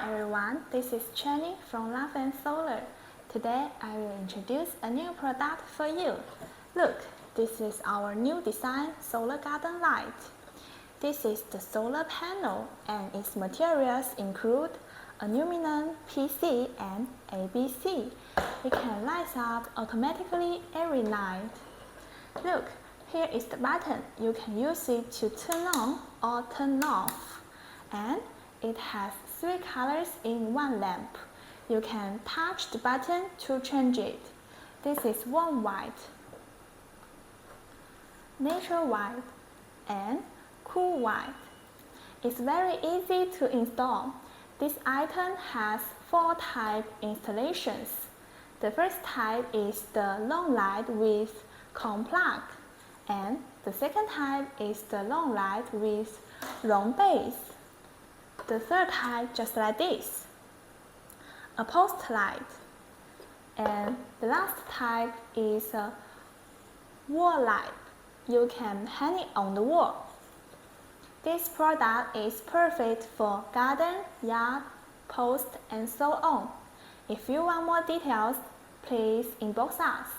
everyone, this is Jenny from Love and Solar. Today I will introduce a new product for you. Look, this is our new design solar garden light. This is the solar panel and its materials include aluminum, PC and ABS. It can light up automatically every night. Look, here is the button. You can use it to turn on or turn off. And it has 3 colors in one lamp. You can touch the button to change it. This is warm white, natural white, and cool white. It's very easy to install. This item has 4 type installations. The first type is the long light with cone plug, and the second type is the long light with round base. The third type just like this, a post light, and the last type is a wall light. You can hang it on the wall. This product is perfect for garden, yard, post, and so on. If you want more details, please inbox us.